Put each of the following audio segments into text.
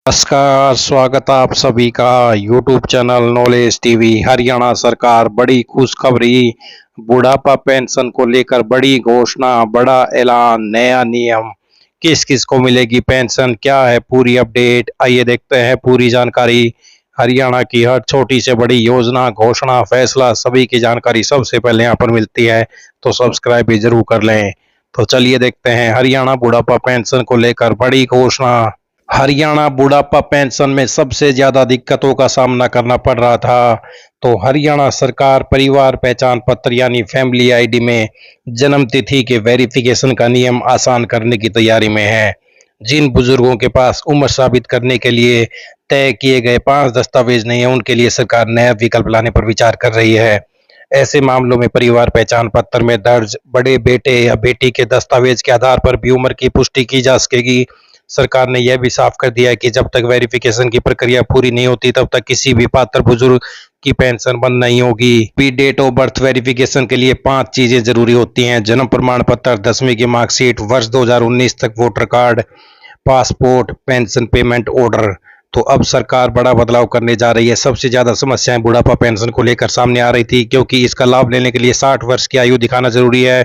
नमस्कार, स्वागत आप सभी का YouTube channel knowledge TV. Haryana सरकार बड़ी खुशखबरी, बुढ़ापा पेंशन को लेकर बड़ी घोषणा, बड़ा ऐलान, नया नियम, किस किस को मिलेगी पेंशन, क्या है पूरी अपडेट, आइए देखते हैं पूरी जानकारी। हरियाणा की हर छोटी से बड़ी योजना, घोषणा, फैसला, सभी की जानकारी सबसे पहले यहाँ पर मिलती है, तो सब्सक्राइब भी जरूर कर लें। तो चलिए देखते हैं हरियाणा बुढ़ापा पेंशन को लेकर बड़ी घोषणा। हरियाणा बुढ़ापा पेंशन में सबसे ज्यादा दिक्कतों का सामना करना पड़ रहा था, तो हरियाणा सरकार परिवार पहचान पत्र यानी फैमिली आईडी में जन्म तिथि के वेरिफिकेशन का नियम आसान करने की तैयारी में है। जिन बुजुर्गों के पास उम्र साबित करने के लिए तय किए गए 5 दस्तावेज नहीं है, उनके लिए सरकार नया विकल्प लाने पर विचार कर रही है। ऐसे मामलों में परिवार पहचान पत्र में दर्ज बड़े बेटे या बेटी के दस्तावेज के आधार पर भी उम्र की पुष्टि की जा सकेगी। सरकार ने यह भी साफ कर दिया है कि जब तक वेरिफिकेशन की प्रक्रिया पूरी नहीं होती, तब तक किसी भी पात्र बुजुर्ग की पेंशन बंद नहीं होगी। भी डेट ऑफ बर्थ वेरिफिकेशन के लिए 5 चीजें जरूरी होती हैं: जन्म प्रमाण पत्र, 10वीं की मार्कशीट, वर्ष 2019 तक voter card, passport, pension payment order. तो अब सरकार बड़ा बदलाव करने जा रही है। सबसे ज्यादा समस्याएं बुढ़ापा पेंशन को लेकर सामने आ रही थी, क्योंकि इसका लाभ लेने के लिए 60 वर्ष की आयु दिखाना जरूरी है।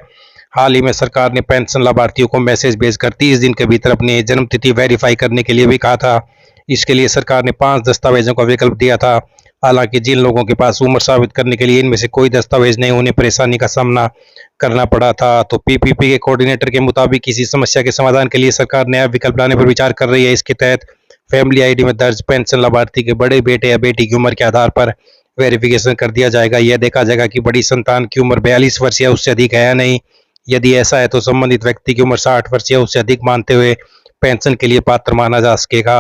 हाल ही में सरकार ने पेंशन लाभार्थियों को मैसेज भेजकर 30 दिन के भीतर अपनी जन्म तिथि वेरीफाई करने के लिए भी कहा था। इसके लिए सरकार ने 5 दस्तावेजों का विकल्प दिया था। हालांकि जिन लोगों के पास उम्र साबित करने के लिए इनमें से कोई दस्तावेज नहीं, उन्हें परेशानी का सामना करना पड़ा था। तो पीपीपी के कोऑर्डिनेटर के मुताबिक किसी समस्या के समाधान के लिए सरकार नया विकल्प लाने पर विचार कर रही है। इसके तहत फैमिली आईडी में दर्ज पेंशन लाभार्थी के बड़े बेटे या बेटी की उम्र के आधार पर वेरिफिकेशन कर दिया जाएगा। यह देखा जाएगा कि बड़ी संतान की उम्र 42 वर्ष या उससे अधिक है या नहीं। यदि ऐसा है तो संबंधित व्यक्ति की उम्र 60 वर्ष या उससे अधिक मानते हुए पेंशन के लिए पात्र माना जा सकेगा।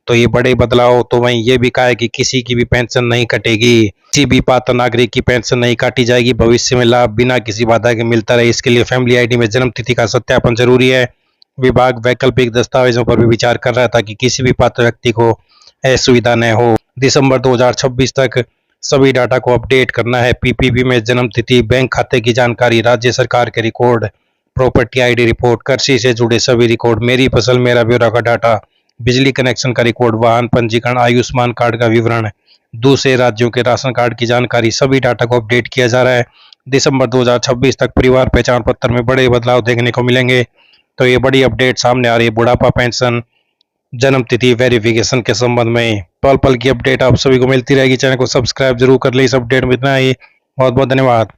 तो ये बड़े बदलाव। तो वहीं ये भी कहा है कि किसी की भी पेंशन नहीं कटेगी, किसी भी पात्र नागरिक की पेंशन नहीं काटी जाएगी। भविष्य में लाभ बिना किसी बाधा के मिलता रहे, इसके लिए फैमिली आईडी में जन्म तिथि का सत्यापन जरूरी है। विभाग वैकल्पिक दस्तावेजों पर भी विचार कर रहा था कि किसी भी पात्र व्यक्ति को असुविधा न हो। दिसंबर 2026 तक सभी डाटा को अपडेट करना है। पीपीपी में जन्म तिथि, बैंक खाते की जानकारी, राज्य सरकार के रिकॉर्ड, प्रॉपर्टी आईडी रिपोर्ट, कृषि से जुड़े सभी रिकॉर्ड, मेरी फसल मेरा ब्यौरा का डाटा, बिजली कनेक्शन का रिकॉर्ड, वाहन पंजीकरण, आयुष्मान कार्ड का विवरण, दूसरे राज्यों के राशन कार्ड की जानकारी, सभी डाटा को अपडेट किया जा रहा है। दिसंबर 2026 तक परिवार पहचान पत्र में बड़े बदलाव देखने को मिलेंगे। तो ये बड़ी अपडेट सामने आ रही है बुढ़ापा पेंशन जन्म तिथि वेरिफिकेशन के संबंध में। पल पल की अपडेट आप सभी को मिलती रहेगी। चैनल को सब्सक्राइब जरूर कर ले। इस अपडेट में इतना ही। बहुत बहुत धन्यवाद।